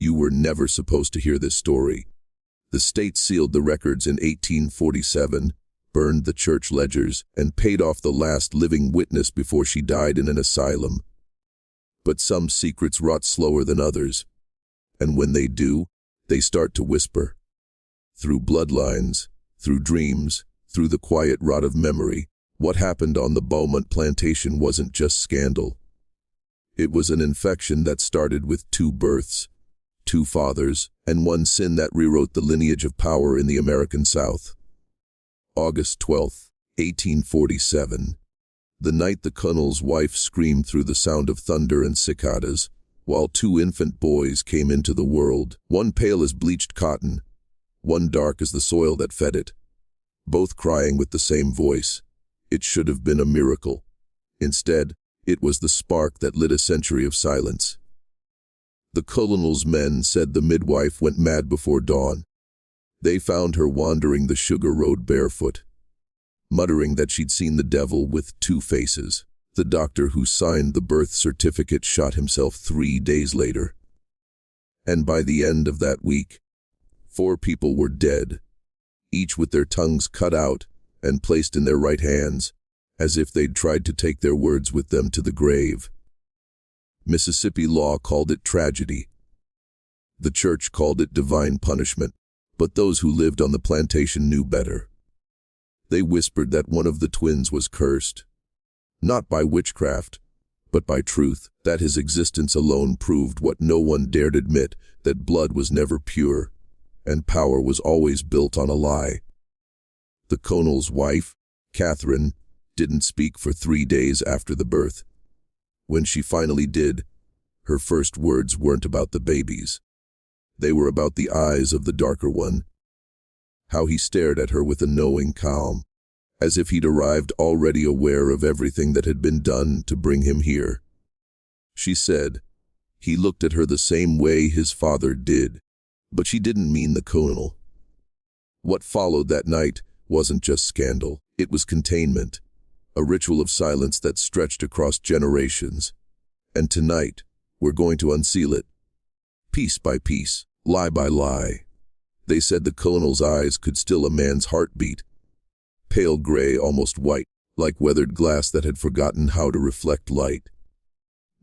You were never supposed to hear this story. The state sealed the records in 1847, burned the church ledgers, and paid off the last living witness before she died in an asylum. But some secrets rot slower than others, and when they do, they start to whisper. Through bloodlines, through dreams, through the quiet rot of memory, what happened on the Beaumont plantation wasn't just scandal. It was an infection that started with 2 births, 2 fathers, and 1 sin that rewrote the lineage of power in the American South. August 12, 1847. The night the colonel's wife screamed through the sound of thunder and cicadas, while 2 infant boys came into the world, one pale as bleached cotton, one dark as the soil that fed it, both crying with the same voice. It should have been a miracle. Instead, it was the spark that lit a century of silence. The colonel's men said the midwife went mad before dawn. They found her wandering the sugar road barefoot, muttering that she'd seen the devil with 2 faces. The doctor who signed the birth certificate shot himself 3 days later. And by the end of that week, 4 people were dead, each with their tongues cut out and placed in their right hands, as if they'd tried to take their words with them to the grave. Mississippi law called it tragedy. The church called it divine punishment, but those who lived on the plantation knew better. They whispered that one of the twins was cursed, not by witchcraft, but by truth, that his existence alone proved what no one dared admit, that blood was never pure, and power was always built on a lie. The colonel's wife, Catherine, didn't speak for 3 days after the birth. When she finally did, her first words weren't about the babies. They were about the eyes of the darker one. How he stared at her with a knowing calm, as if he'd arrived already aware of everything that had been done to bring him here. She said, he looked at her the same way his father did, but she didn't mean the colonel. What followed that night wasn't just scandal, it was containment, a ritual of silence that stretched across generations. And tonight, we're going to unseal it. Piece by piece, lie by lie. They said the colonel's eyes could still a man's heartbeat. Pale gray, almost white, like weathered glass that had forgotten how to reflect light.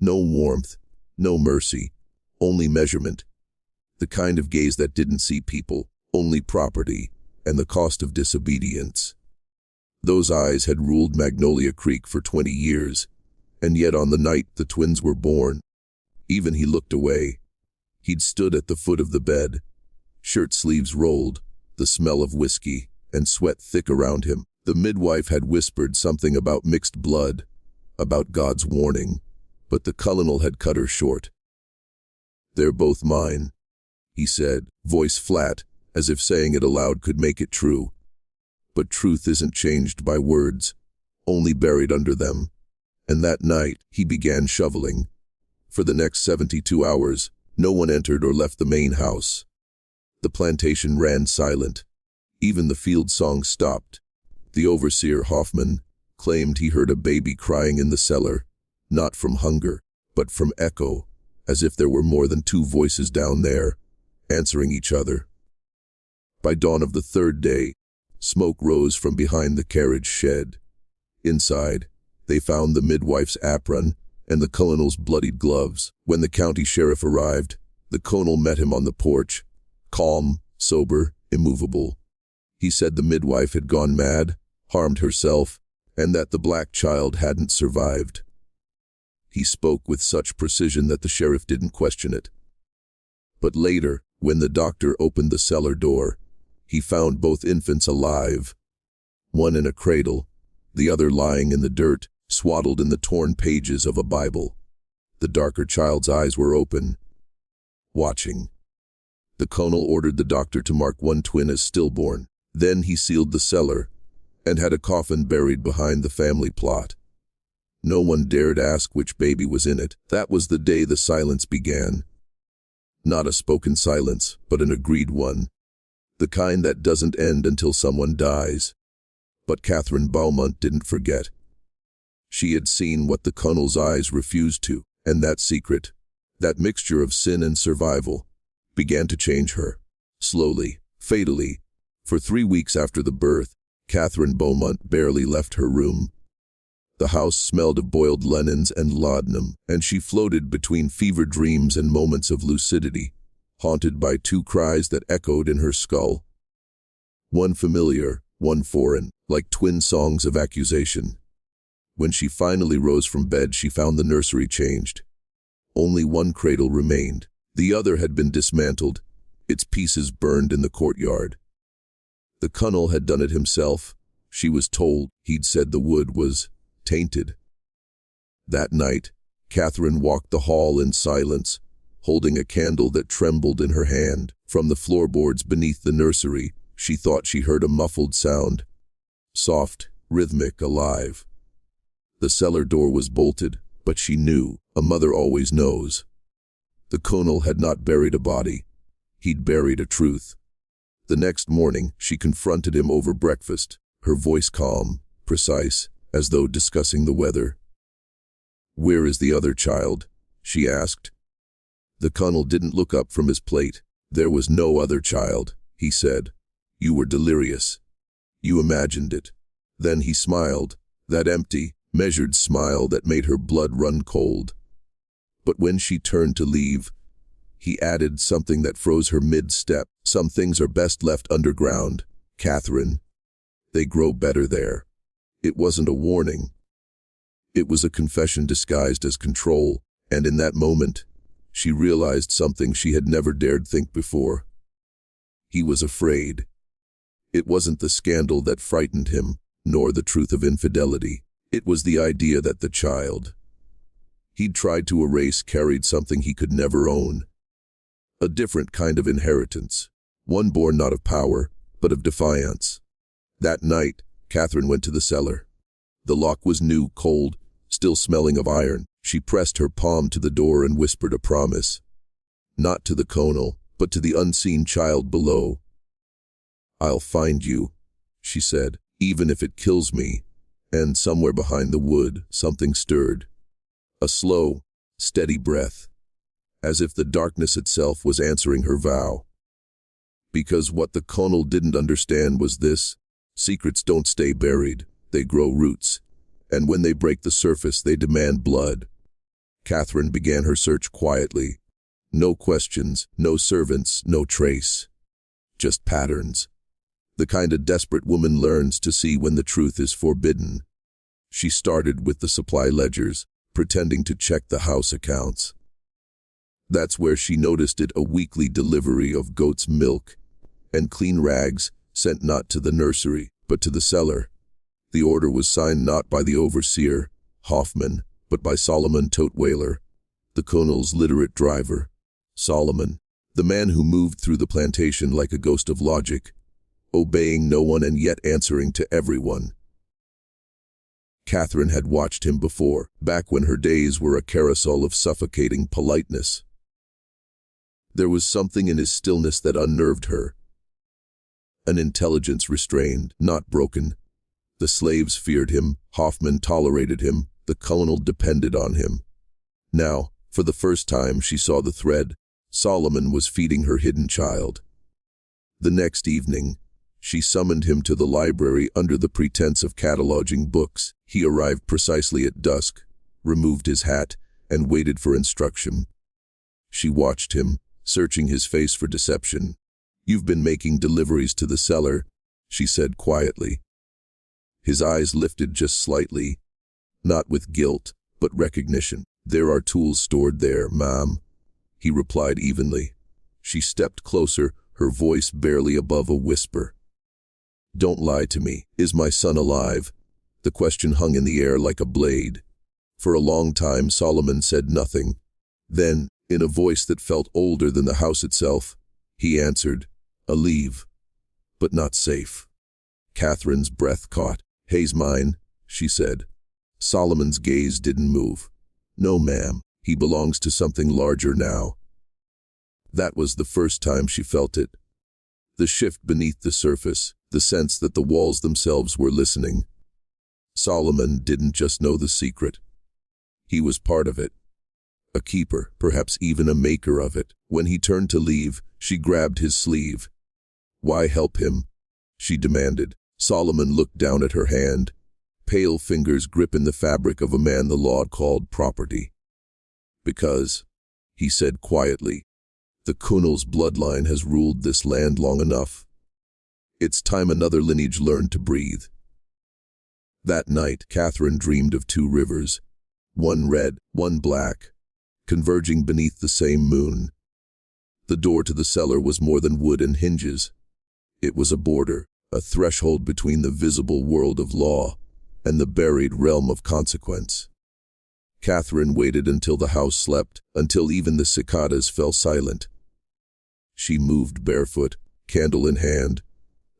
No warmth, no mercy, only measurement. The kind of gaze that didn't see people, only property, and the cost of disobedience. Those eyes had ruled Magnolia Creek for 20 years, and yet on the night the twins were born, even he looked away. He'd stood at the foot of the bed, shirt sleeves rolled, the smell of whiskey and sweat thick around him. The midwife had whispered something about mixed blood, about God's warning, but the colonel had cut her short. "They're both mine," he said, voice flat, as if saying it aloud could make it true. But truth isn't changed by words, only buried under them. And that night, he began shoveling. For the next 72 hours, no one entered or left the main house. The plantation ran silent. Even the field song stopped. The overseer, Hoffman, claimed he heard a baby crying in the cellar, not from hunger, but from echo, as if there were more than 2 voices down there, answering each other. By dawn of the 3rd day, smoke rose from behind the carriage shed. Inside, they found the midwife's apron and the colonel's bloodied gloves. When the county sheriff arrived, the colonel met him on the porch, calm, sober, immovable. He said the midwife had gone mad, harmed herself, and that the black child hadn't survived. He spoke with such precision that the sheriff didn't question it. But later, when the doctor opened the cellar door, he found both infants alive, one in a cradle, the other lying in the dirt, swaddled in the torn pages of a Bible. The darker child's eyes were open, watching. The colonel ordered the doctor to mark one twin as stillborn. Then he sealed the cellar and had a coffin buried behind the family plot. No one dared ask which baby was in it. That was the day the silence began. Not a spoken silence, but an agreed one. The kind that doesn't end until someone dies. But Catherine Beaumont didn't forget. She had seen what the colonel's eyes refused to, and that secret, that mixture of sin and survival, began to change her. Slowly, fatally. For 3 weeks after the birth, Catherine Beaumont barely left her room. The house smelled of boiled linens and laudanum, and she floated between fever dreams and moments of lucidity, haunted by 2 cries that echoed in her skull. One familiar, one foreign, like twin songs of accusation. When she finally rose from bed, she found the nursery changed. Only one cradle remained. The other had been dismantled, its pieces burned in the courtyard. The Colonel had done it himself. She was told. He'd said the wood was tainted. That night, Catherine walked the hall in silence, holding a candle that trembled in her hand. From the floorboards beneath the nursery, she thought she heard a muffled sound. Soft, rhythmic, alive. The cellar door was bolted, but she knew. A mother always knows. The Colonel had not buried a body. He'd buried a truth. The next morning, she confronted him over breakfast, her voice calm, precise, as though discussing the weather. "Where is the other child?" she asked. The Colonel didn't look up from his plate. "There was no other child," he said. "You were delirious. You imagined it." Then he smiled, that empty, measured smile that made her blood run cold. But when she turned to leave, he added something that froze her mid-step. "Some things are best left underground, Catherine. They grow better there." It wasn't a warning. It was a confession disguised as control, and in that moment, she realized something she had never dared think before. He was afraid. It wasn't the scandal that frightened him, nor the truth of infidelity. It was the idea that the child he'd tried to erase carried something he could never own. A different kind of inheritance, one born not of power, but of defiance. That night, Catherine went to the cellar. The lock was new, cold, still smelling of iron. She pressed her palm to the door and whispered a promise. Not to the Colonel, but to the unseen child below. "I'll find you," she said, "even if it kills me." And somewhere behind the wood, something stirred. A slow, steady breath, as if the darkness itself was answering her vow. Because what the Colonel didn't understand was this: secrets don't stay buried, they grow roots, and when they break the surface, they demand blood. Catherine began her search quietly. No questions, no servants, no trace. Just patterns. The kind a desperate woman learns to see when the truth is forbidden. She started with the supply ledgers, pretending to check the house accounts. That's where she noticed it: a weekly delivery of goat's milk and clean rags, sent not to the nursery, but to the cellar. The order was signed not by the overseer, Hoffman, but by Solomon Totewaler, the Colonel's literate driver. Solomon, the man who moved through the plantation like a ghost of logic, obeying no one and yet answering to everyone. Catherine had watched him before, back when her days were a carousel of suffocating politeness. There was something in his stillness that unnerved her. An intelligence restrained, not broken. The slaves feared him, Hoffman tolerated him, the Colonel depended on him. Now, for the first time, she saw the thread. Solomon was feeding her hidden child. The next evening, she summoned him to the library under the pretense of cataloging books. He arrived precisely at dusk, removed his hat, and waited for instruction. She watched him, searching his face for deception. "You've been making deliveries to the cellar," she said quietly. His eyes lifted just slightly, not with guilt, but recognition. "There are tools stored there, ma'am," he replied evenly. She stepped closer, her voice barely above a whisper. "Don't lie to me. Is my son alive?" The question hung in the air like a blade. For a long time, Solomon said nothing. Then, in a voice that felt older than the house itself, he answered, "Alive, but not safe." Catherine's breath caught. "He's mine," she said. Solomon's gaze didn't move. "No, ma'am. He belongs to something larger now." That was the first time she felt it. The shift beneath the surface, the sense that the walls themselves were listening. Solomon didn't just know the secret. He was part of it. a keeper, perhaps even a maker of it. When he turned to leave, she grabbed his sleeve. "Why help him?" she demanded. Solomon looked down at her hand, pale fingers gripping the fabric of a man the law called property. "Because," he said quietly, "the Kunnel's bloodline has ruled this land long enough. It's time another lineage learned to breathe." That night, Catherine dreamed of two rivers, one red, one black, converging beneath the same moon. The door to the cellar was more than wood and hinges. It was a border, a threshold between the visible world of law and the buried realm of consequence. Catherine waited until the house slept, until even the cicadas fell silent. She moved barefoot, candle in hand,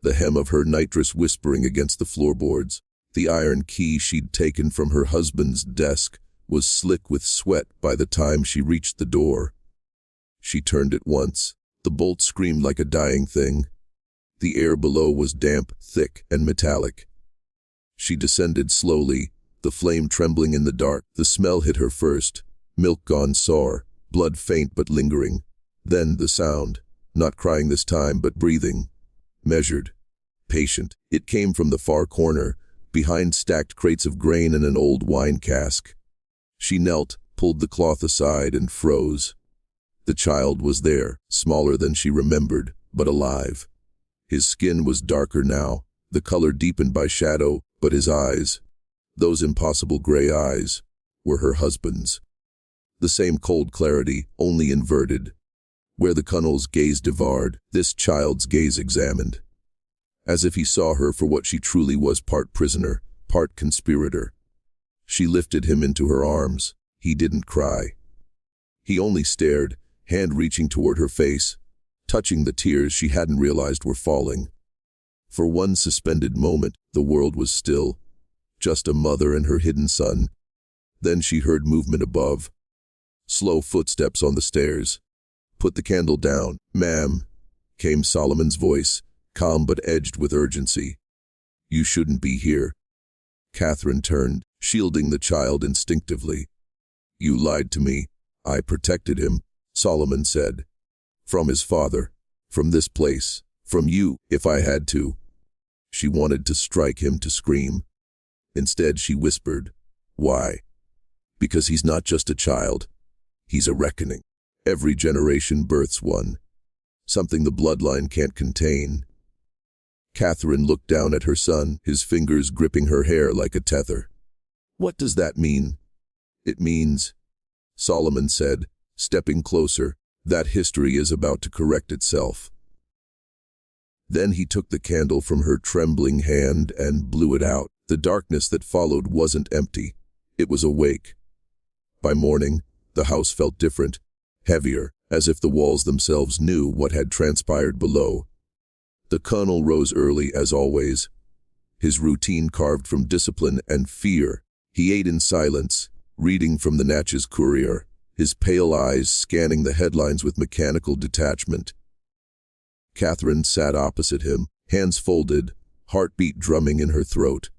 the hem of her nightdress whispering against the floorboards. The iron key she'd taken from her husband's desk was slick with sweat by the time she reached the door. She turned it once. The bolt screamed like a dying thing. The air below was damp, thick, and metallic. She descended slowly, the flame trembling in the dark. The smell hit her first, milk gone sour, blood faint but lingering. Then the sound, not crying this time but breathing, measured, patient. It came from the far corner, behind stacked crates of grain and an old wine cask. She knelt, pulled the cloth aside, and froze. The child was there, smaller than she remembered, but alive. His skin was darker now, the color deepened by shadow, but his eyes, those impossible gray eyes, were her husband's. The same cold clarity, only inverted. Where the Kunnel's gaze devoured, this child's gaze examined. As if he saw her for what she truly was, part prisoner, part conspirator. She lifted him into her arms. He didn't cry. He only stared, hand reaching toward her face, touching the tears she hadn't realized were falling. For one suspended moment, the world was still, just a mother and her hidden son. Then she heard movement above. Slow footsteps on the stairs. "Put the candle down, ma'am," came Solomon's voice, calm but edged with urgency. "You shouldn't be here." Catherine turned, shielding the child instinctively. "You lied to me. I protected him," Solomon said. "From his father, from this place, from you, if I had to." She wanted to strike him, to scream. Instead she whispered, "Why?" "Because he's not just a child. He's a reckoning. Every generation births one. Something the bloodline can't contain." Catherine looked down at her son, his fingers gripping her hair like a tether. "What does that mean?" "It means," Solomon said, stepping closer, "that history is about to correct itself." Then he took the candle from her trembling hand and blew it out. The darkness that followed wasn't empty. It was awake. By morning, the house felt different, heavier, as if the walls themselves knew what had transpired below. The Kunnel rose early as always, his routine carved from discipline and fear. He ate in silence, reading from the Natchez Courier, his pale eyes scanning the headlines with mechanical detachment. Catherine sat opposite him, hands folded, heartbeat drumming in her throat.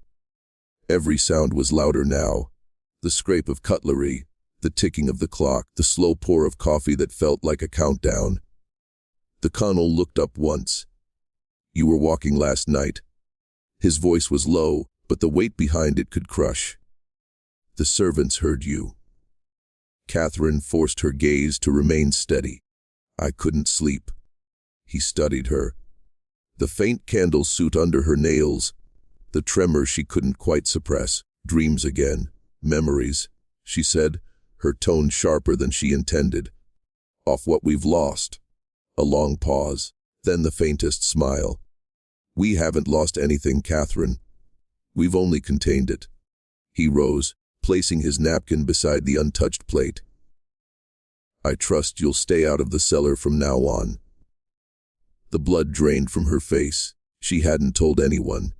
Every sound was louder now. The scrape of cutlery, the ticking of the clock, the slow pour of coffee that felt like a countdown. The Kunnel looked up once. "You were walking last night." His voice was low, but the weight behind it could crush. "The servants heard you." Catherine forced her gaze to remain steady. "I couldn't sleep." He studied her. The faint candle soot under her nails, the tremor she couldn't quite suppress. "Dreams again. Memories," she said, her tone sharper than she intended. "Off what we've lost." A long pause, then the faintest smile. "We haven't lost anything, Catherine. We've only contained it." He rose, placing his napkin beside the untouched plate. "I trust you'll stay out of the cellar from now on." The blood drained from her face. She hadn't told anyone.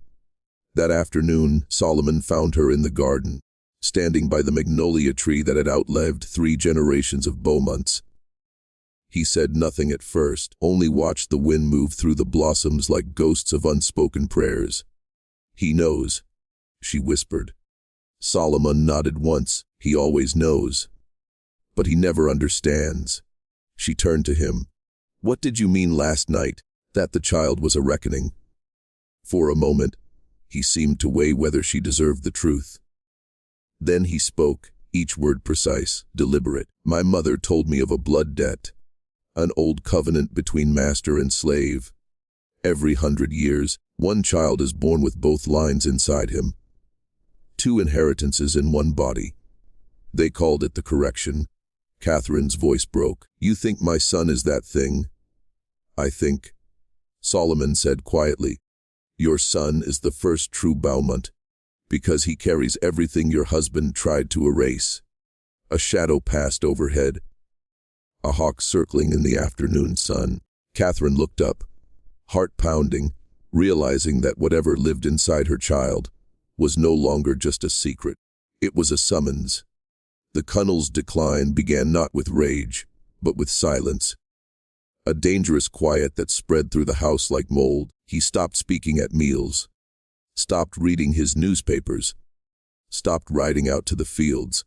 That afternoon, Solomon found her in the garden, standing by the magnolia tree that had outlived 3 generations of Beaumonts. He said nothing at first, only watched the wind move through the blossoms like ghosts of unspoken prayers. "He knows," she whispered. Solomon nodded once. "He always knows." but he never understands. She turned to him. What did you mean last night, that the child was a reckoning? For a moment, he seemed to weigh whether she deserved the truth. Then he spoke, each word precise, deliberate. My mother told me of a blood debt, an old covenant between master and slave. Every 100 years, one child is born with both lines inside him. 2 inheritances in one body. They called it the correction. Catherine's voice broke. You think my son is that thing? I think, Solomon said quietly, your son is the first true Beaumont, because he carries everything your husband tried to erase. A shadow passed overhead, a hawk circling in the afternoon sun. Catherine looked up, heart pounding, realizing that whatever lived inside her child was no longer just a secret. It was a summons. The Colonel's decline began not with rage, but with silence. A dangerous quiet that spread through the house like mold. He stopped speaking at meals, stopped reading his newspapers, stopped riding out to the fields.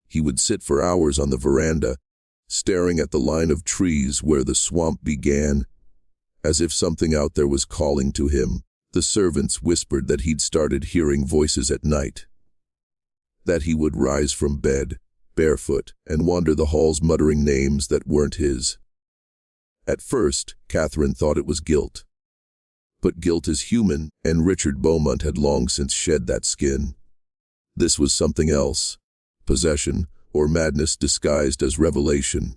He would sit for hours on the veranda, staring at the line of trees where the swamp began, as if something out there was calling to him. The servants whispered that he'd started hearing voices at night, that he would rise from bed, barefoot, and wander the halls muttering names that weren't his. At first, Catherine thought it was guilt. But guilt is human, and Richard Beaumont had long since shed that skin. This was something else, possession, or madness disguised as revelation.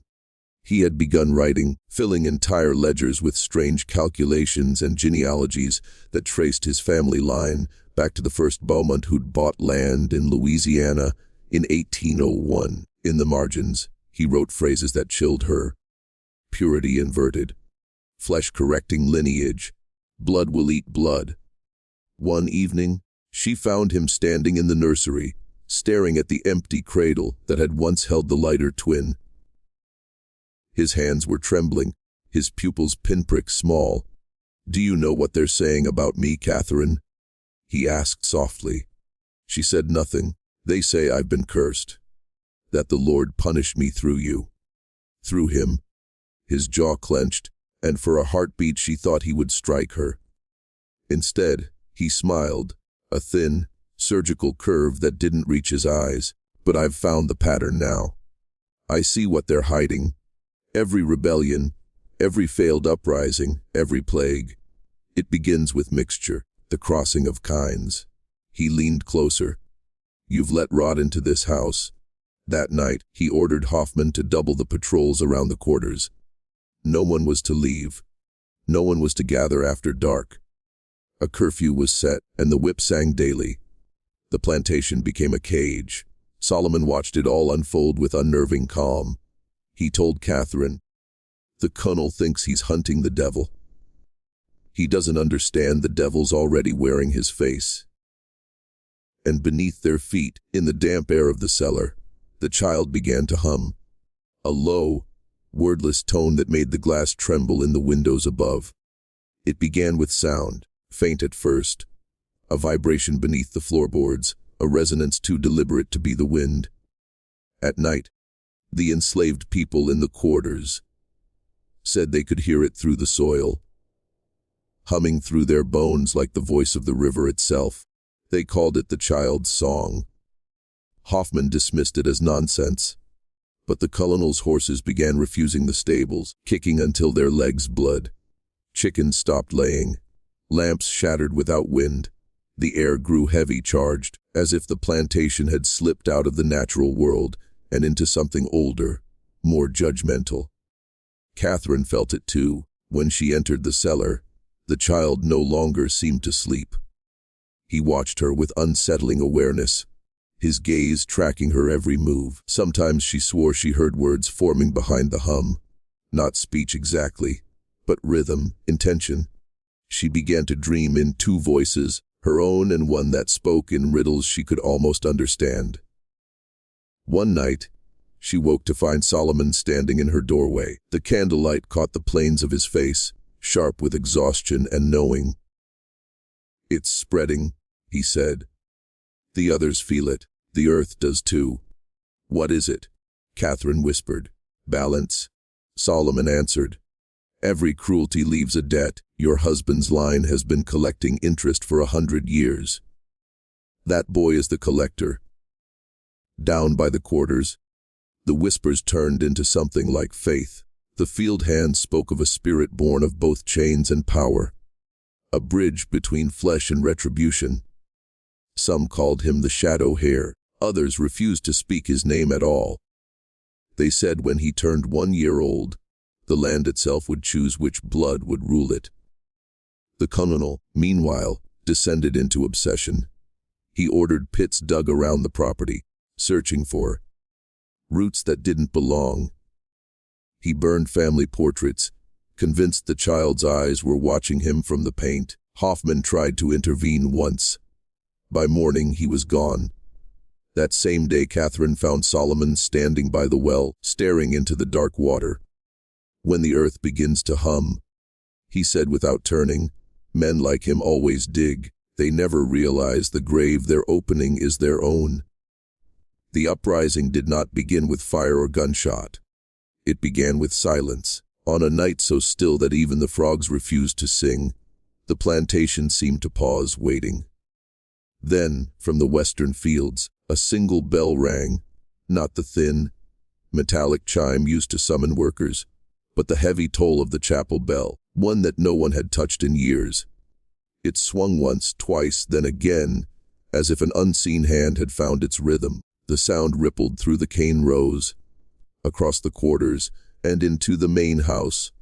He had begun writing, filling entire ledgers with strange calculations and genealogies that traced his family line back to the first Beaumont who'd bought land in Louisiana in 1801. In the margins, he wrote phrases that chilled her. Purity inverted, flesh-correcting lineage, blood will eat blood. One evening, she found him standing in the nursery, staring at the empty cradle that had once held the lighter twin. His hands were trembling, his pupils pinprick small. Do you know what they're saying about me, Catherine? He asked softly. She said nothing. They say I've been cursed, that the Lord punished me through you. Through him. His jaw clenched, and for a heartbeat she thought he would strike her. Instead, he smiled, a thin, surgical curve that didn't reach his eyes. But I've found the pattern now. I see what they're hiding. Every rebellion, every failed uprising, every plague. It begins with mixture, the crossing of kinds. He leaned closer. You've let rot into this house. That night, he ordered Hoffman to double the patrols around the quarters. No one was to leave. No one was to gather after dark. A curfew was set, and the whip sang daily. The plantation became a cage. Solomon watched it all unfold with unnerving calm. He told Catherine, the Colonel thinks he's hunting the devil. He doesn't understand the devil's already wearing his face. And beneath their feet, in the damp air of the cellar, the child began to hum. A low, wordless tone that made the glass tremble in the windows above. It began with sound, faint at first, a vibration beneath the floorboards, a resonance too deliberate to be the wind. At night, the enslaved people in the quarters said they could hear it through the soil, humming through their bones like the voice of the river itself. They called it the child's song. Hoffman dismissed it as nonsense. But the Colonel's horses began refusing the stables, kicking until their legs bled. Chickens stopped laying. Lamps shattered without wind. The air grew heavy charged, as if the plantation had slipped out of the natural world and into something older, more judgmental. Catherine felt it too. When she entered the cellar, the child no longer seemed to sleep. He watched her with unsettling awareness, his gaze tracking her every move. Sometimes she swore she heard words forming behind the hum. Not speech exactly, but rhythm, intention. She began to dream in 2 voices, her own and one that spoke in riddles she could almost understand. One night, she woke to find Solomon standing in her doorway. The candlelight caught the planes of his face, sharp with exhaustion and knowing. It's spreading, he said. The others feel it. The earth does too. What is it? Catherine whispered. Balance. Solomon answered. Every cruelty leaves a debt. Your husband's line has been collecting interest for 100 years. That boy is the collector. Down by the quarters, the whispers turned into something like faith. The field hand spoke of a spirit born of both chains and power, a bridge between flesh and retribution. Some called him the shadow heir, others refused to speak his name at all. They said when he turned 1 year old, the land itself would choose which blood would rule it. The colonel, meanwhile, descended into obsession. He ordered pits dug around the property, searching for roots that didn't belong. He burned family portraits, convinced the child's eyes were watching him from the paint. Hoffman tried to intervene once. By morning, he was gone. That same day, Catherine found Solomon standing by the well, staring into the dark water. When the earth begins to hum, he said without turning, men like him always dig. They never realize the grave they're opening is their own. The uprising did not begin with fire or gunshot. It began with silence. On a night so still that even the frogs refused to sing, the plantation seemed to pause, waiting. Then, from the western fields, a single bell rang, not the thin, metallic chime used to summon workers, but the heavy toll of the chapel bell, one that no one had touched in years. It swung once, twice, then again, as if an unseen hand had found its rhythm. The sound rippled through the cane rows, across the quarters, and into the main house,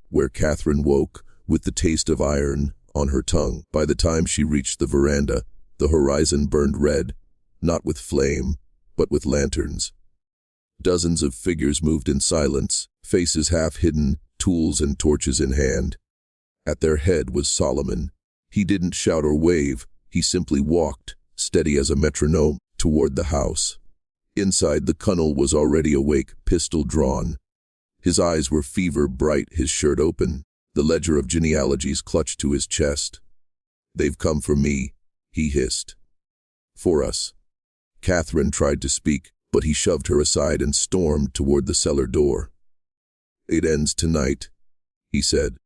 where Catherine woke with the taste of iron on her tongue. By the time she reached the veranda, the horizon burned red, not with flame, but with lanterns. Dozens of figures moved in silence, faces half hidden, tools and torches in hand. At their head was Solomon. He didn't shout or wave, he simply walked, steady as a metronome, toward the house. Inside, the colonel was already awake, pistol drawn. His eyes were fever bright, his shirt open, the ledger of genealogies clutched to his chest. They've come for me, he hissed. For us. Catherine tried to speak, but he shoved her aside and stormed toward the cellar door. It ends tonight, he said.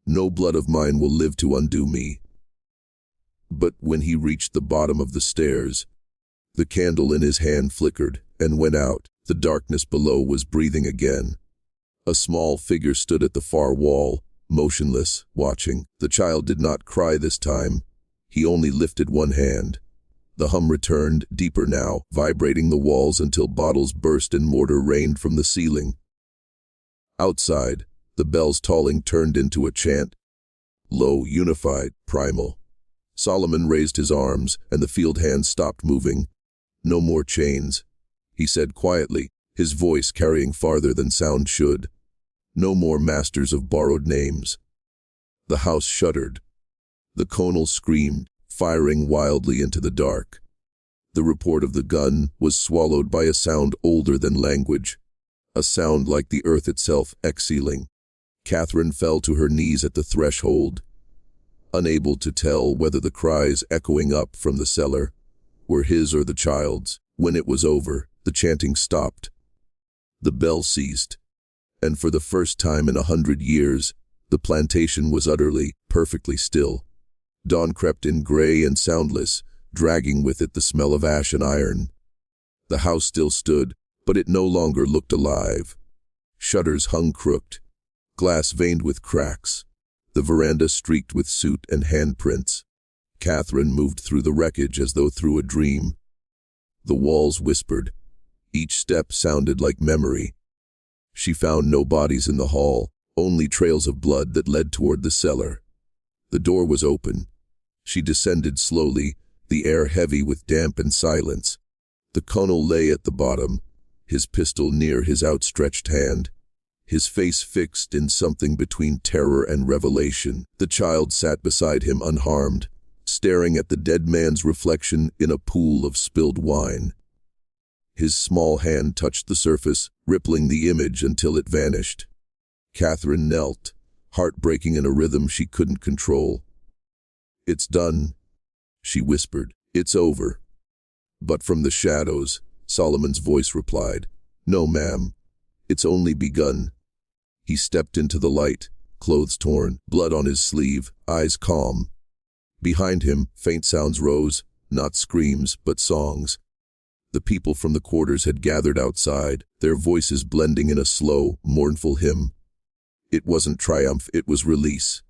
No blood of mine will live to undo me. But when he reached the bottom of the stairs, the candle in his hand flickered and went out. The darkness below was breathing again. A small figure stood at the far wall, motionless, watching. The child did not cry this time. He only lifted one hand. The hum returned, deeper now, vibrating the walls until bottles burst and mortar rained from the ceiling. Outside, the bells tolling turned into a chant. Low, unified, primal. Solomon raised his arms, and the field hand stopped moving. No more chains, he said quietly, his voice carrying farther than sound should. No more masters of borrowed names. The house shuddered. The colonel screamed, firing wildly into the dark. The report of the gun was swallowed by a sound older than language, a sound like the earth itself exhaling. Catherine fell to her knees at the threshold, unable to tell whether the cries echoing up from the cellar were his or the child's. When it was over, the chanting stopped. The bell ceased, and for the first time in 100 years, the plantation was utterly, perfectly still. Dawn crept in gray and soundless, dragging with it the smell of ash and iron. The house still stood, but it no longer looked alive. Shutters hung crooked, glass veined with cracks, the veranda streaked with soot and handprints. Catherine moved through the wreckage as though through a dream. The walls whispered. Each step sounded like memory. She found no bodies in the hall, only trails of blood that led toward the cellar. The door was open. She descended slowly, the air heavy with damp and silence. The colonel lay at the bottom, his pistol near his outstretched hand, his face fixed in something between terror and revelation. The child sat beside him unharmed, staring at the dead man's reflection in a pool of spilled wine. His small hand touched the surface, rippling the image until it vanished. Catherine knelt, heart breaking in a rhythm she couldn't control. It's done, she whispered. It's over. But from the shadows, Solomon's voice replied. "No, ma'am. It's only begun." He stepped into the light, clothes torn, blood on his sleeve, eyes calm. Behind him, faint sounds rose, not screams, but songs. The people from the quarters had gathered outside, their voices blending in a slow, mournful hymn. It wasn't triumph, it was release.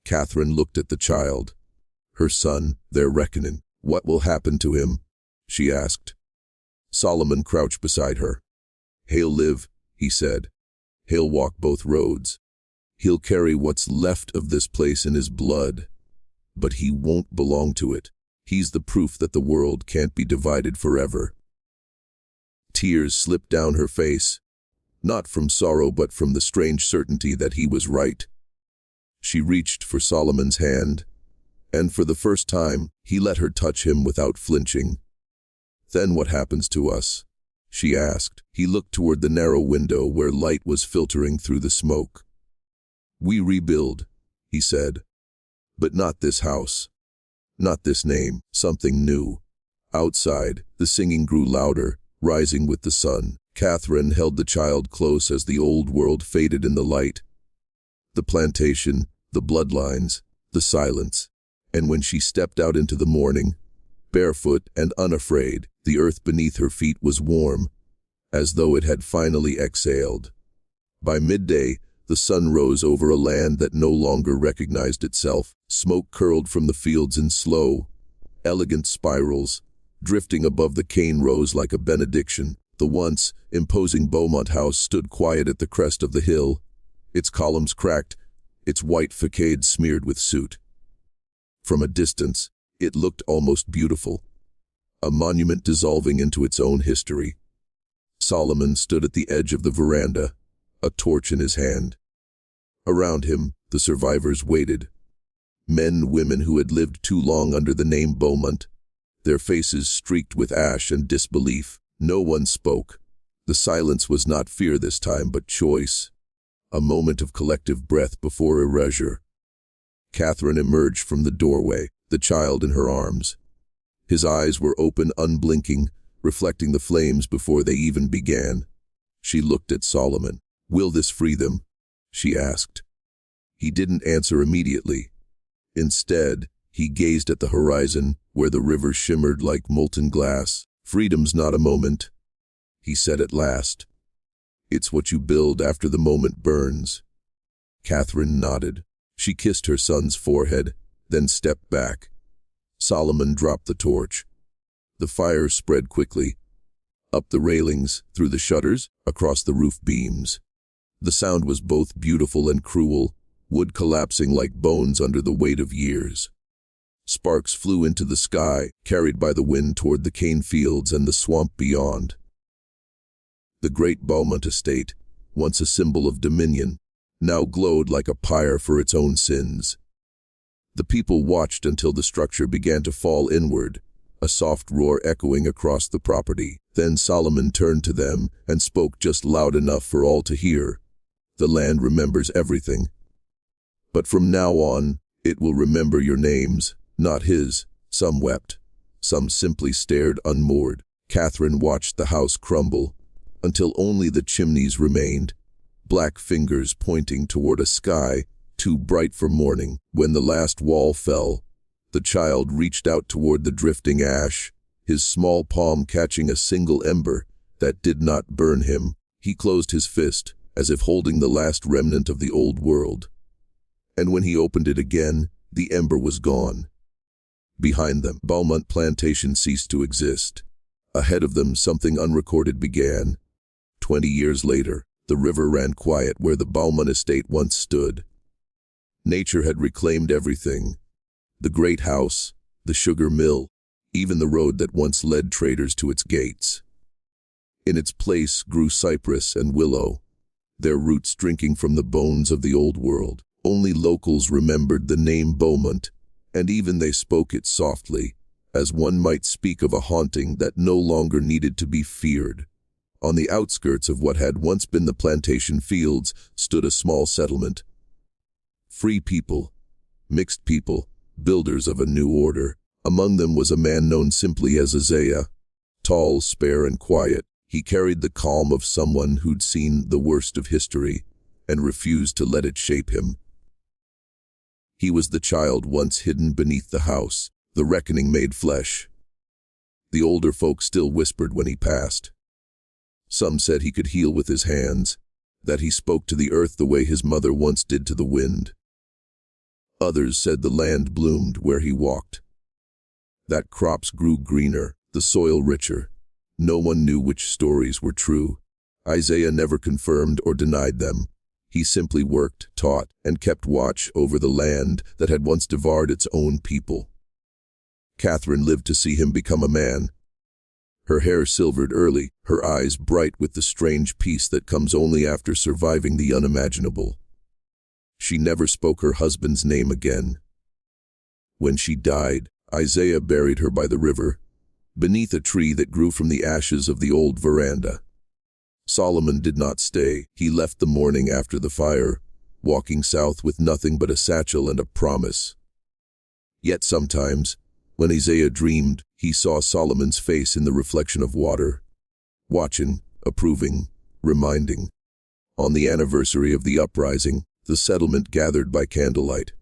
Catherine looked at the child. Her son, their reckoning. "What will happen to him?" she asked. Solomon crouched beside her. "He'll live," he said. "He'll walk both roads. He'll carry what's left of this place in his blood. But he won't belong to it. He's the proof that the world can't be divided forever." Tears slipped down her face, not from sorrow but from the strange certainty that he was right. She reached for Solomon's hand, and for the first time, he let her touch him without flinching. "Then what happens to us?" she asked. He looked toward the narrow window where light was filtering through the smoke. "We rebuild," he said. "But not this house. Not this name, something new." Outside, the singing grew louder, rising with the sun. Catherine held the child close as the old world faded in the light. The plantation, the bloodlines, the silence. And when she stepped out into the morning, barefoot and unafraid, the earth beneath her feet was warm, as though it had finally exhaled. By midday, the sun rose over a land that no longer recognized itself. Smoke curled from the fields in slow, elegant spirals, drifting above the cane rows like a benediction. The once imposing Beaumont house stood quiet at the crest of the hill, its columns cracked, its white facade smeared with soot. From a distance, it looked almost beautiful, a monument dissolving into its own history. Solomon stood at the edge of the veranda, a torch in his hand. Around him, the survivors waited. Men, women who had lived too long under the name Beaumont, their faces streaked with ash and disbelief. No one spoke. The silence was not fear this time, but choice. A moment of collective breath before erasure. Catherine emerged from the doorway, the child in her arms. His eyes were open, unblinking, reflecting the flames before they even began. She looked at Solomon. "Will this free them?" she asked. He didn't answer immediately. Instead, he gazed at the horizon, where the river shimmered like molten glass. "Freedom's not a moment," he said at last. "It's what you build after the moment burns." Catherine nodded. She kissed her son's forehead, then stepped back. Solomon dropped the torch. The fire spread quickly. Up the railings, through the shutters, across the roof beams. The sound was both beautiful and cruel, wood collapsing like bones under the weight of years. Sparks flew into the sky, carried by the wind toward the cane fields and the swamp beyond. The great Beaumont estate, once a symbol of dominion, now glowed like a pyre for its own sins. The people watched until the structure began to fall inward, a soft roar echoing across the property. Then Solomon turned to them and spoke just loud enough for all to hear. "The land remembers everything. But from now on, it will remember your names, not his." Some wept. Some simply stared unmoored. Catherine watched the house crumble, until only the chimneys remained, black fingers pointing toward a sky too bright for morning. When the last wall fell, the child reached out toward the drifting ash, his small palm catching a single ember that did not burn him. He closed his fist, as if holding the last remnant of the old world. And when he opened it again, the ember was gone. Behind them, Beaumont Plantation ceased to exist. Ahead of them, something unrecorded began. 20 years later, the river ran quiet where the Beaumont estate once stood. Nature had reclaimed everything. The great house, the sugar mill, even the road that once led traders to its gates. In its place grew cypress and willow, their roots drinking from the bones of the old world. Only locals remembered the name Beaumont, and even they spoke it softly, as one might speak of a haunting that no longer needed to be feared. On the outskirts of what had once been the plantation fields stood a small settlement. Free people, mixed people, builders of a new order. Among them was a man known simply as Isaiah, tall, spare, and quiet. He carried the calm of someone who'd seen the worst of history and refused to let it shape him. He was the child once hidden beneath the house, the reckoning made flesh. The older folk still whispered when he passed. Some said he could heal with his hands, that he spoke to the earth the way his mother once did to the wind. Others said the land bloomed where he walked, that crops grew greener, the soil richer. No one knew which stories were true. Isaiah never confirmed or denied them. He simply worked, taught, and kept watch over the land that had once devoured its own people. Catherine lived to see him become a man. Her hair silvered early, her eyes bright with the strange peace that comes only after surviving the unimaginable. She never spoke her husband's name again. When she died, Isaiah buried her by the river, beneath a tree that grew from the ashes of the old veranda. Solomon did not stay. He left the morning after the fire, walking south with nothing but a satchel and a promise. Yet sometimes, when Isaiah dreamed, he saw Solomon's face in the reflection of water, watching, approving, reminding. On the anniversary of the uprising, the settlement gathered by candlelight.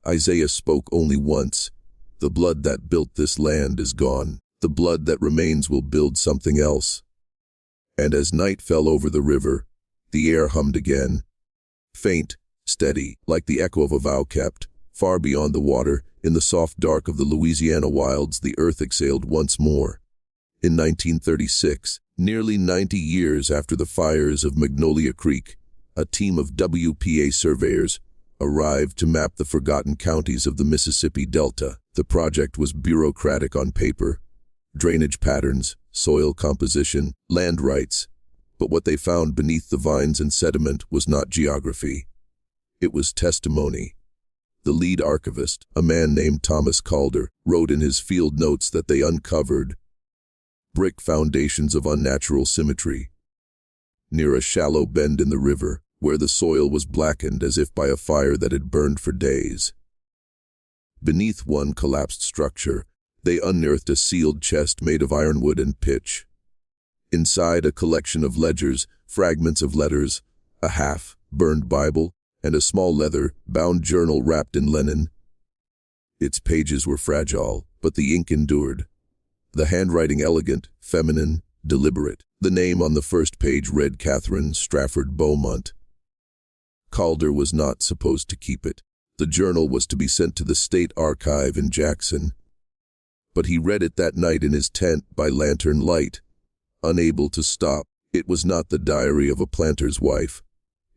Isaiah spoke only once. The blood that built this land is gone. The blood that remains will build something else. And as night fell over the river, the air hummed again. Faint, steady, like the echo of a vow kept, far beyond the water, in the soft dark of the Louisiana wilds, the earth exhaled once more. In 1936, nearly 90 years after the fires of Magnolia Creek, a team of WPA surveyors arrived to map the forgotten counties of the Mississippi Delta. The project was bureaucratic on paper. Drainage patterns, soil composition, land rights. But what they found beneath the vines and sediment was not geography. It was testimony. The lead archivist, a man named Thomas Calder, wrote in his field notes that they uncovered brick foundations of unnatural symmetry near a shallow bend in the river, where the soil was blackened as if by a fire that had burned for days. Beneath one collapsed structure, they unearthed a sealed chest made of ironwood and pitch. Inside, a collection of ledgers, fragments of letters, a half-burned Bible, and a small leather-bound journal wrapped in linen. Its pages were fragile, but the ink endured. The handwriting elegant, feminine, deliberate. The name on the first page read Catherine Strafford Beaumont. Calder was not supposed to keep it. The journal was to be sent to the State Archive in Jackson. But he read it that night in his tent by lantern light, unable to stop. It was not the diary of a planter's wife.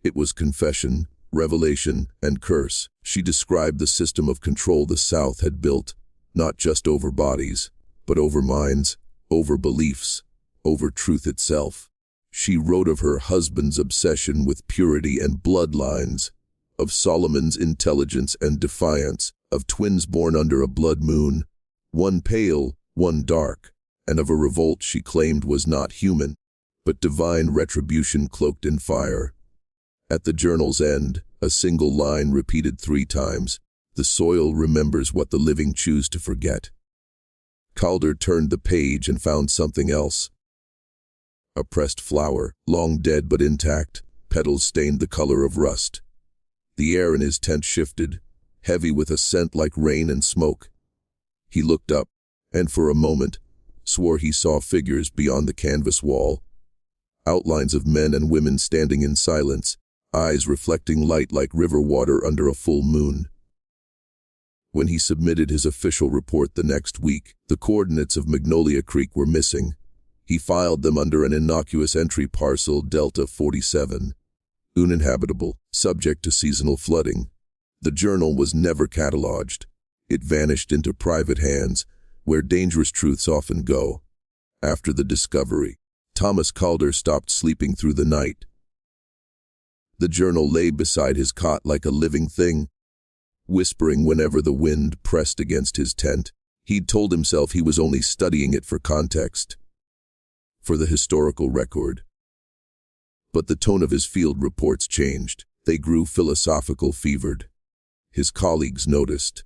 It was confession, revelation, and curse. She described the system of control the South had built, not just over bodies, but over minds, over beliefs, over truth itself. She wrote of her husband's obsession with purity and bloodlines, of Solomon's intelligence and defiance, of twins born under a blood moon, one pale, one dark, and of a revolt she claimed was not human, but divine retribution cloaked in fire. At the journal's end, a single line repeated 3 times, "The soil remembers what the living choose to forget." Calder turned the page and found something else. A pressed flower, long dead but intact, petals stained the color of rust. The air in his tent shifted, heavy with a scent like rain and smoke. He looked up, and for a moment, swore he saw figures beyond the canvas wall. Outlines of men and women standing in silence, eyes reflecting light like river water under a full moon. When he submitted his official report the next week, the coordinates of Magnolia Creek were missing. He filed them under an innocuous entry parcel Delta 47, uninhabitable, subject to seasonal flooding. The journal was never cataloged. It vanished into private hands, where dangerous truths often go. After the discovery, Thomas Calder stopped sleeping through the night. The journal lay beside his cot like a living thing, whispering whenever the wind pressed against his tent. He'd told himself he was only studying it for context, for the historical record. But the tone of his field reports changed. They grew philosophical, fevered. His colleagues noticed.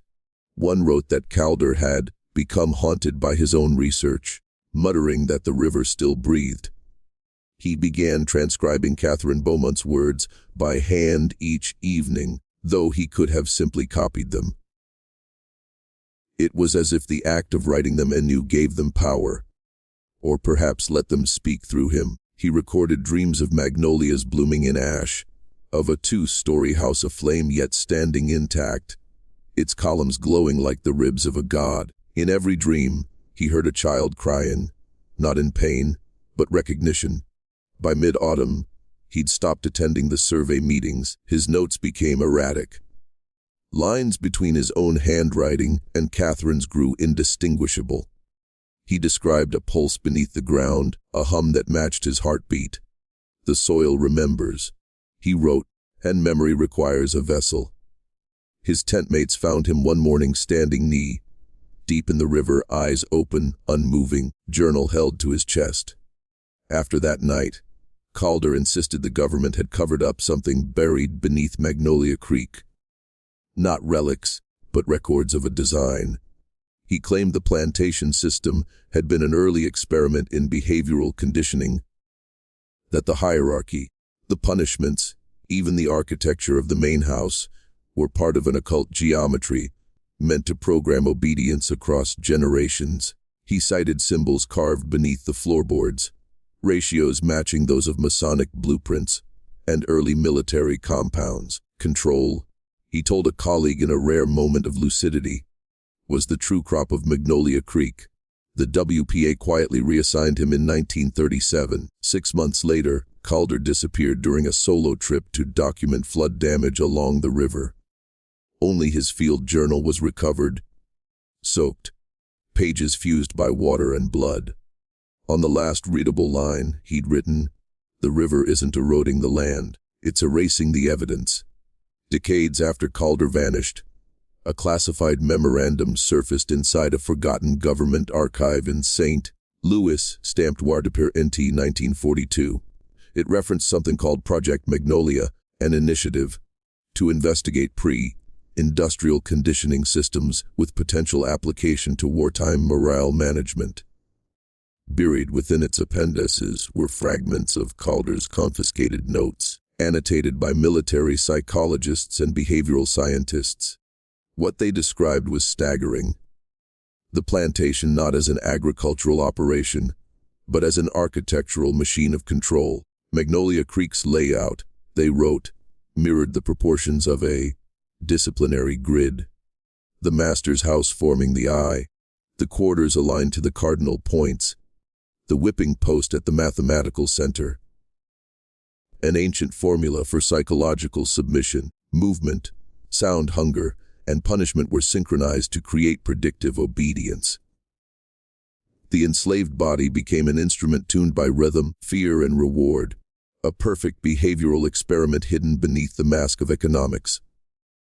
One wrote that Calder had become haunted by his own research, muttering that the river still breathed, He began transcribing Catherine Beaumont's words by hand each evening, though he could have simply copied them. It was as if the act of writing them anew gave them power, or perhaps let them speak through him. He recorded dreams of magnolias blooming in ash, of a 2-story house aflame yet standing intact, its columns glowing like the ribs of a god. In every dream, he heard a child crying, not in pain, but recognition. By mid-autumn, he'd stopped attending the survey meetings. His notes became erratic. Lines between his own handwriting and Catherine's grew indistinguishable. He described a pulse beneath the ground, a hum that matched his heartbeat. The soil remembers, he wrote, and memory requires a vessel. His tentmates found him one morning standing knee deep in the river, eyes open, unmoving, journal held to his chest. After that night, Calder insisted the government had covered up something buried beneath Magnolia Creek. Not relics, but records of a design. He claimed the plantation system had been an early experiment in behavioral conditioning, that the hierarchy, the punishments, even the architecture of the main house, were part of an occult geometry meant to program obedience across generations. He cited symbols carved beneath the floorboards, ratios matching those of Masonic blueprints, and early military compounds. Control, he told a colleague in a rare moment of lucidity, was the true crop of Magnolia Creek. The WPA quietly reassigned him in 1937. 6 months later, Calder disappeared during a solo trip to document flood damage along the river. Only his field journal was recovered, soaked, pages fused by water and blood. On the last readable line, he'd written, "The river isn't eroding the land, it's erasing the evidence." Decades after Calder vanished, a classified memorandum surfaced inside a forgotten government archive in St. Louis, stamped Wardepere NT 1942. It referenced something called Project Magnolia, an initiative to investigate pre-industrial conditioning systems with potential application to wartime morale management. Buried within its appendices were fragments of Calder's confiscated notes, annotated by military psychologists and behavioral scientists. What they described was staggering. The plantation not as an agricultural operation, but as an architectural machine of control. Magnolia Creek's layout, they wrote, mirrored the proportions of a disciplinary grid. The master's house forming the eye, the quarters aligned to the cardinal points, the whipping post at the mathematical center. An ancient formula for psychological submission, movement, sound hunger, and punishment were synchronized to create predictive obedience. The enslaved body became an instrument tuned by rhythm, fear, and reward, a perfect behavioral experiment hidden beneath the mask of economics.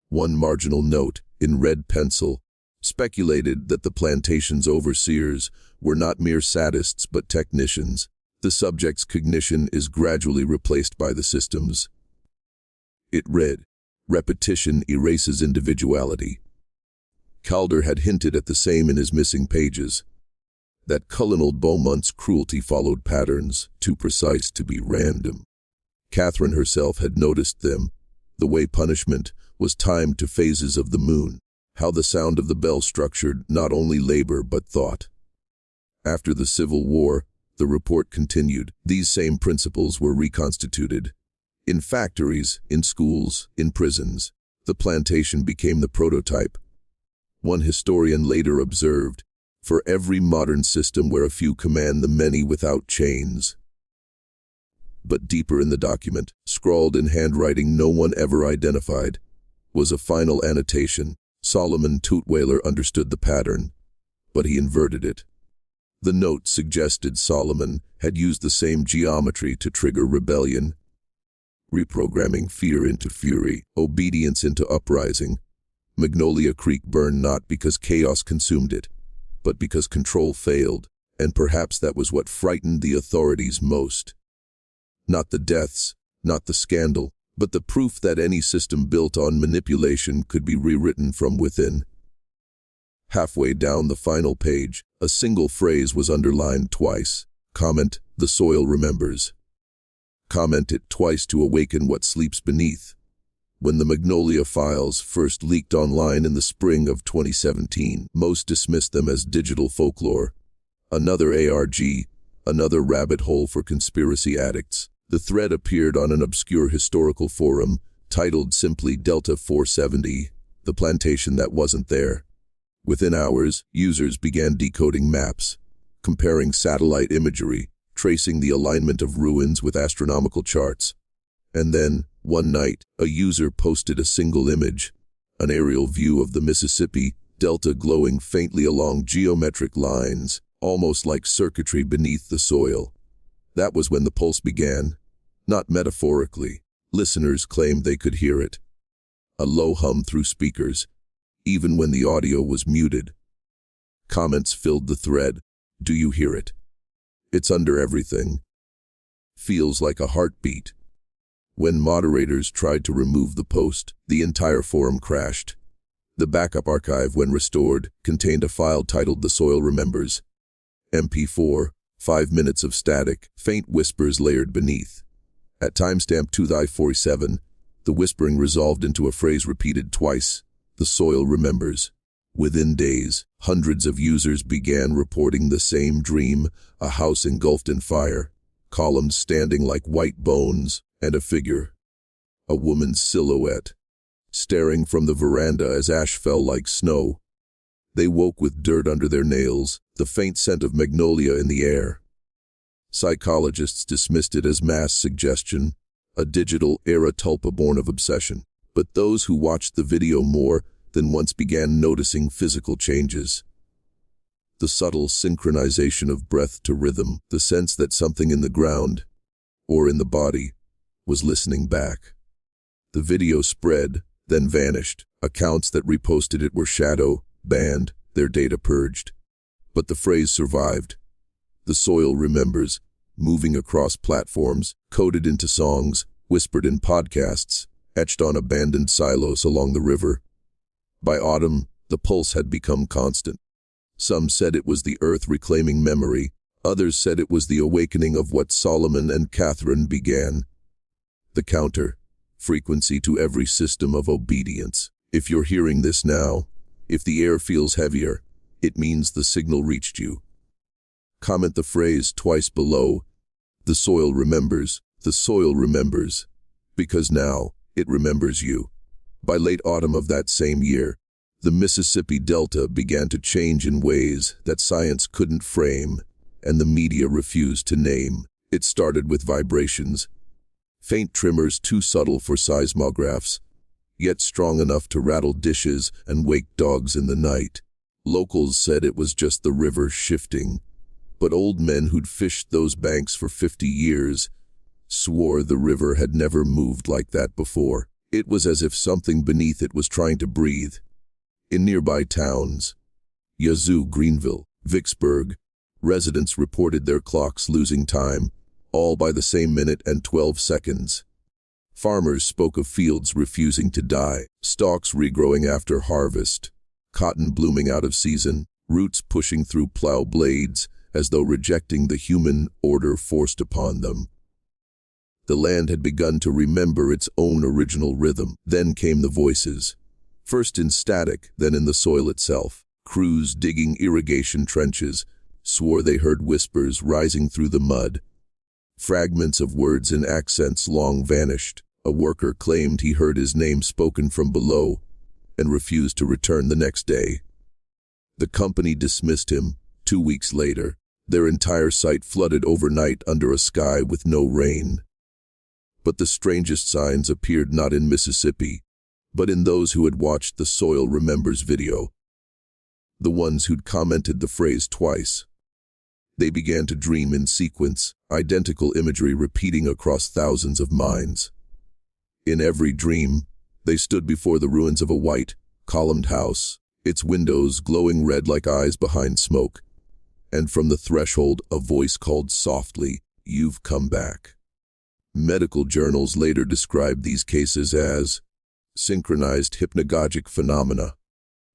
One marginal note, in red pencil, speculated that the plantation's overseers were not mere sadists but technicians. The subject's cognition is gradually replaced by the system's. It read, "Repetition erases individuality." Calder had hinted at the same in his missing pages, that Colonel Beaumont's cruelty followed patterns too precise to be random. Catherine herself had noticed them, the way punishment was timed to phases of the moon, how the sound of the bell structured not only labor but thought. After the Civil War, the report continued, these same principles were reconstituted. In factories, in schools, in prisons, the plantation became the prototype. One historian later observed, for every modern system where a few command the many without chains. But deeper in the document, scrawled in handwriting no one ever identified, was a final annotation. Solomon Tutwiler understood the pattern, but he inverted it. The note suggested Solomon had used the same geometry to trigger rebellion, reprogramming fear into fury, obedience into uprising. Magnolia Creek burned not because chaos consumed it, but because control failed, and perhaps that was what frightened the authorities most. Not the deaths, not the scandal, but the proof that any system built on manipulation could be rewritten from within. Halfway down the final page, a single phrase was underlined twice. Comment, "The soil remembers." Comment it twice to awaken what sleeps beneath. When the Magnolia Files first leaked online in the spring of 2017, most dismissed them as digital folklore. Another ARG, another rabbit hole for conspiracy addicts. The thread appeared on an obscure historical forum, titled simply Delta 470, the plantation that wasn't there. Within hours, users began decoding maps, comparing satellite imagery, tracing the alignment of ruins with astronomical charts. And then, one night, a user posted a single image, an aerial view of the Mississippi Delta glowing faintly along geometric lines, almost like circuitry beneath the soil. That was when the pulse began. Not metaphorically. Listeners claimed they could hear it. A low hum through speakers, even when the audio was muted. Comments filled the thread. Do you hear it? It's under everything. Feels like a heartbeat. When moderators tried to remove the post, the entire forum crashed. The backup archive, when restored, contained a file titled The Soil Remembers. MP4, 5 minutes of static, faint whispers layered beneath. At timestamp 2:47, the whispering resolved into a phrase repeated twice. The soil remembers. Within days, hundreds of users began reporting the same dream, a house engulfed in fire, columns standing like white bones, and a figure, a woman's silhouette, staring from the veranda as ash fell like snow. They woke with dirt under their nails, the faint scent of magnolia in the air. Psychologists dismissed it as mass suggestion, a digital era tulpa born of obsession. But those who watched the video more than once began noticing physical changes. The subtle synchronization of breath to rhythm, the sense that something in the ground, or in the body, was listening back. The video spread, then vanished. Accounts that reposted it were shadow banned, their data purged. But the phrase survived. The soil remembers, moving across platforms, coded into songs, whispered in podcasts, etched on abandoned silos along the river. By autumn, the pulse had become constant. Some said it was the earth reclaiming memory, others said it was the awakening of what Solomon and Catherine began. The counter, frequency to every system of obedience. If you're hearing this now, if the air feels heavier, it means the signal reached you. Comment the phrase twice below. The soil remembers, the soil remembers, because now it remembers you. By late autumn of that same year, the Mississippi Delta began to change in ways that science couldn't frame and the media refused to name. It started with vibrations, faint tremors too subtle for seismographs, yet strong enough to rattle dishes and wake dogs in the night. Locals said it was just the river shifting, but old men who'd fished those banks for 50 years swore the river had never moved like that before. It was as if something beneath it was trying to breathe. In nearby towns, Yazoo, Greenville, Vicksburg, residents reported their clocks losing time, all by the same minute and 12 seconds. Farmers spoke of fields refusing to die, stalks regrowing after harvest, cotton blooming out of season, roots pushing through plow blades as though rejecting the human order forced upon them. The land had begun to remember its own original rhythm. Then came the voices, first in static, then in the soil itself. Crews digging irrigation trenches swore they heard whispers rising through the mud. Fragments of words and accents long vanished. A worker claimed he heard his name spoken from below and refused to return the next day. The company dismissed him. 2 weeks later, their entire site flooded overnight under a sky with no rain. But the strangest signs appeared not in Mississippi, but in those who had watched the Soil Remembers video. The ones who'd commented the phrase twice. They began to dream in sequence, identical imagery repeating across thousands of minds. In every dream, they stood before the ruins of a white, columned house, its windows glowing red like eyes behind smoke. And from the threshold, a voice called softly, "You've come back." Medical journals later described these cases as synchronized hypnagogic phenomena.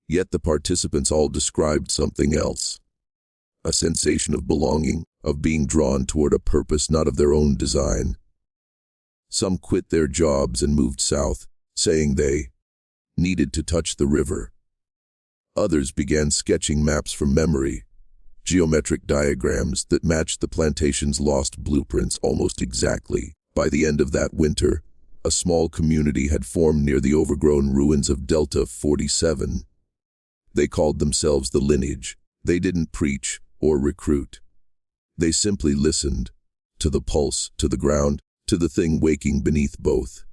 Yet the participants all described something else. A sensation of belonging, of being drawn toward a purpose not of their own design. Some quit their jobs and moved south, saying they needed to touch the river. Others began sketching maps from memory, geometric diagrams that matched the plantation's lost blueprints almost exactly. By the end of that winter, a small community had formed near the overgrown ruins of Delta 47. They called themselves the Lineage. They didn't preach or recruit. They simply listened, to the pulse, to the ground, to the thing waking beneath both.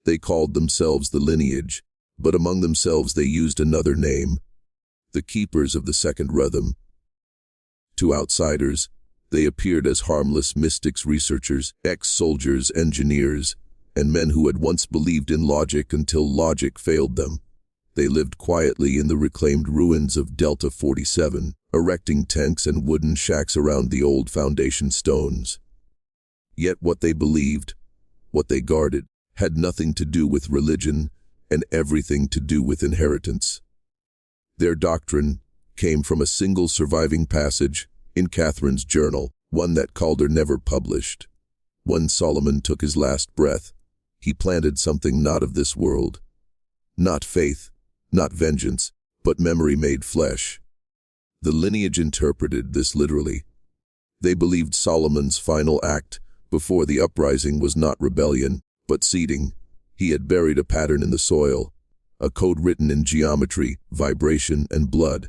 They called themselves the Lineage, but among themselves they used another name, the Keepers of the Second Rhythm. To outsiders, they appeared as harmless mystics, researchers, ex-soldiers, engineers, and men who had once believed in logic until logic failed them. They lived quietly in the reclaimed ruins of Delta 47, erecting tents and wooden shacks around the old foundation stones. Yet what they believed, what they guarded, had nothing to do with religion and everything to do with inheritance. Their doctrine came from a single surviving passage in Catherine's journal, one that Calder never published. When Solomon took his last breath, he planted something not of this world. Not faith, not vengeance, but memory made flesh. The Lineage interpreted this literally. They believed Solomon's final act before the uprising was not rebellion, but seeding. He had buried a pattern in the soil, a code written in geometry, vibration, and blood.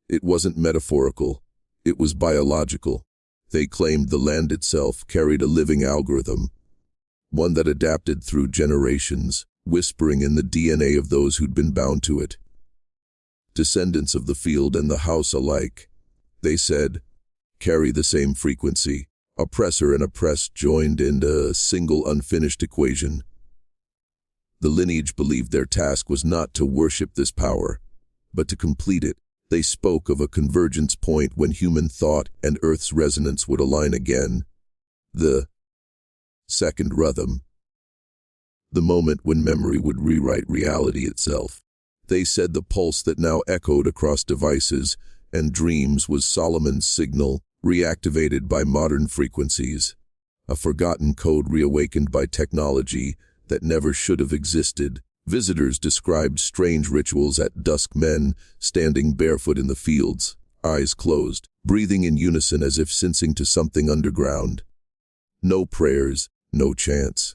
It wasn't metaphorical, it was biological. They claimed the land itself carried a living algorithm, one that adapted through generations, whispering in the DNA of those who'd been bound to it. Descendants of the field and the house alike, they said, carry the same frequency. Oppressor and oppressed joined in a single unfinished equation. The Lineage believed their task was not to worship this power, but to complete it. They spoke of a convergence point when human thought and Earth's resonance would align again. The second rhythm. The moment when memory would rewrite reality itself. They said the pulse that now echoed across devices and dreams was Solomon's signal, reactivated by modern frequencies. A forgotten code reawakened by technology that never should have existed. Visitors described strange rituals at dusk, men standing barefoot in the fields, eyes closed, breathing in unison as if sensing to something underground. No prayers, no chants.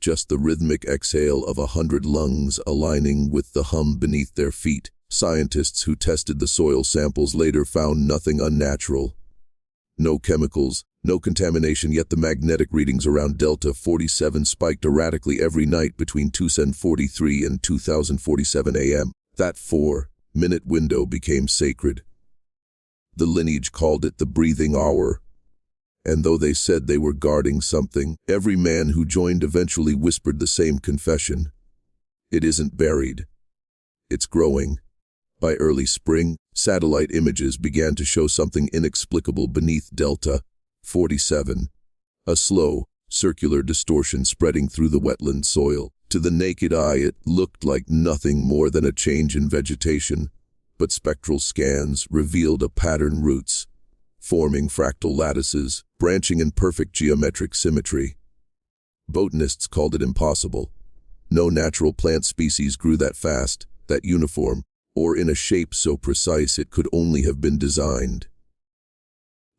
Just the rhythmic exhale of 100 lungs aligning with the hum beneath their feet. Scientists who tested the soil samples later found nothing unnatural. No chemicals, no contamination, yet the magnetic readings around Delta 47 spiked erratically every night between 2043 and 2047 a.m. That 4-minute window became sacred. The Lineage called it the breathing hour. And though they said they were guarding something, every man who joined eventually whispered the same confession. It isn't buried. It's growing. By early spring, satellite images began to show something inexplicable beneath Delta 47. A slow, circular distortion spreading through the wetland soil. To the naked eye it looked like nothing more than a change in vegetation, but spectral scans revealed a pattern: roots, forming fractal lattices, branching in perfect geometric symmetry. Botanists called it impossible. No natural plant species grew that fast, that uniform, or in a shape so precise it could only have been designed.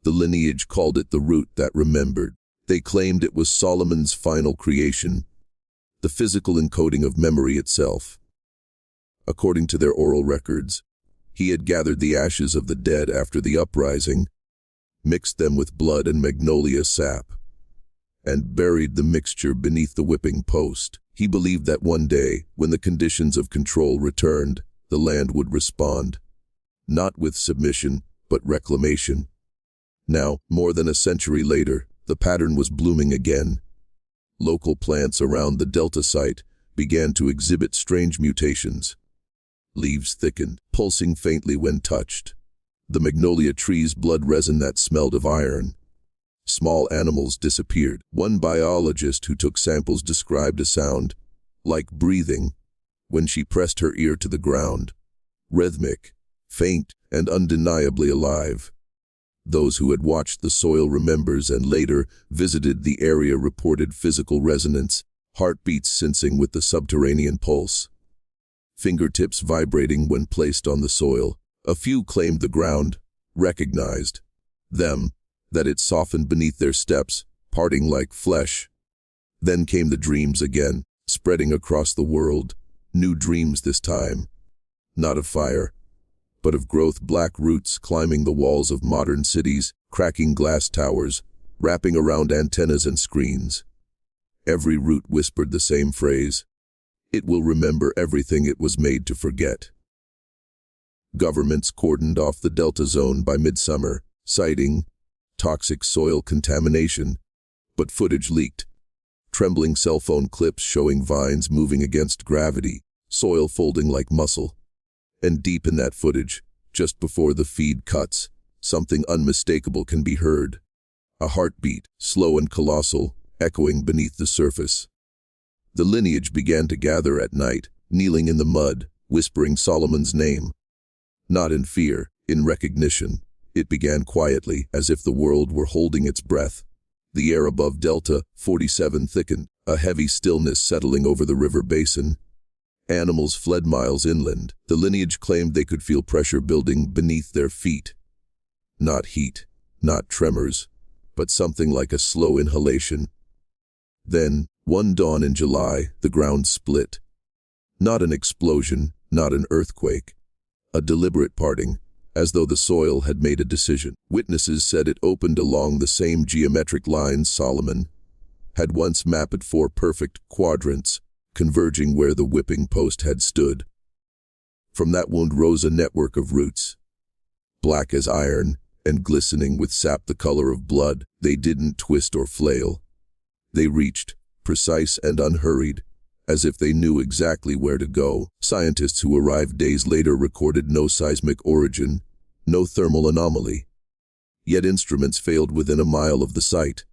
The Lineage called it the root that remembered. They claimed it was Solomon's final creation, the physical encoding of memory itself. According to their oral records, he had gathered the ashes of the dead after the uprising, mixed them with blood and magnolia sap, and buried the mixture beneath the whipping post. He believed that one day, when the conditions of control returned, the land would respond, not with submission, but reclamation. Now, more than a century later, the pattern was blooming again. Local plants around the Delta site began to exhibit strange mutations. Leaves thickened, pulsing faintly when touched. The magnolia tree's blood resin that smelled of iron. Small animals disappeared. One biologist who took samples described a sound, like breathing, when she pressed her ear to the ground. Rhythmic, faint, and undeniably alive. Those who had watched the soil remembers and later visited the area reported physical resonance, heartbeats sensing with the subterranean pulse. Fingertips vibrating when placed on the soil. A few claimed the ground recognized them, that it softened beneath their steps, parting like flesh. Then came the dreams again, spreading across the world. New dreams this time. Not of fire, but of growth, black roots climbing the walls of modern cities, cracking glass towers, wrapping around antennas and screens. Every root whispered the same phrase. It will remember everything it was made to forget. Governments cordoned off the Delta Zone by midsummer, citing toxic soil contamination, but footage leaked. Trembling cell phone clips showing vines moving against gravity, soil folding like muscle. And deep in that footage, just before the feed cuts, something unmistakable can be heard. A heartbeat, slow and colossal, echoing beneath the surface. The lineage began to gather at night, kneeling in the mud, whispering Solomon's name. Not in fear, in recognition. It began quietly, as if the world were holding its breath. The air above Delta 47 thickened, a heavy stillness settling over the river basin. Animals fled miles inland. The lineage claimed they could feel pressure building beneath their feet. Not heat, not tremors, but something like a slow inhalation. Then, one dawn in July, the ground split. Not an explosion, not an earthquake. A deliberate parting, as though the soil had made a decision. Witnesses said it opened along the same geometric lines Solomon had once mapped 4 perfect quadrants, converging where the whipping post had stood. From that wound rose a network of roots, black as iron and glistening with sap the color of blood. They didn't twist or flail. They reached, precise and unhurried, as if they knew exactly where to go. Scientists who arrived days later recorded no seismic origin, no thermal anomaly. Yet instruments failed within a mile of the site.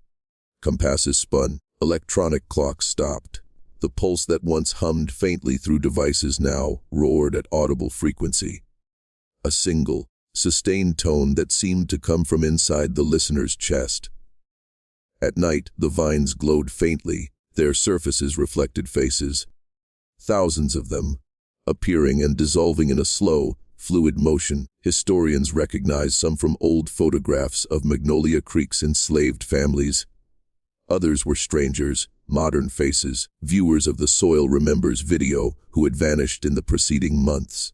Compasses spun, electronic clocks stopped. The pulse that once hummed faintly through devices now roared at audible frequency. A single, sustained tone that seemed to come from inside the listener's chest. At night, the vines glowed faintly, their surfaces reflected faces. Thousands of them, appearing and dissolving in a slow, fluid motion. Historians recognize some from old photographs of Magnolia Creek's enslaved families. Others were strangers, modern faces, viewers of the Soil Remembers video who had vanished in the preceding months.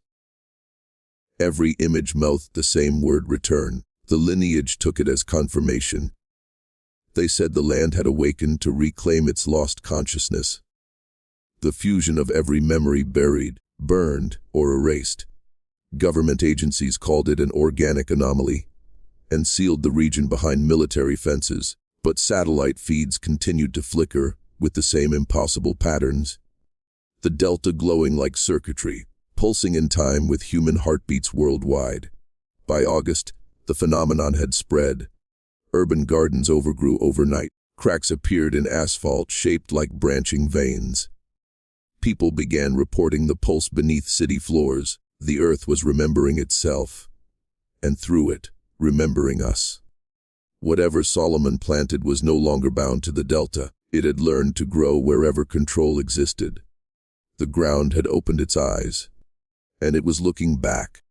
Every image mouthed the same word: return. The lineage took it as confirmation. They said the land had awakened to reclaim its lost consciousness. The fusion of every memory buried, burned, or erased. Government agencies called it an organic anomaly and sealed the region behind military fences, but satellite feeds continued to flicker with the same impossible patterns. The delta glowing like circuitry, pulsing in time with human heartbeats worldwide. By August, the phenomenon had spread. Urban gardens overgrew overnight. Cracks appeared in asphalt shaped like branching veins. People began reporting the pulse beneath city floors. The earth was remembering itself, and through it, remembering us. Whatever Solomon planted was no longer bound to the delta. It had learned to grow wherever control existed. The ground had opened its eyes, and it was looking back.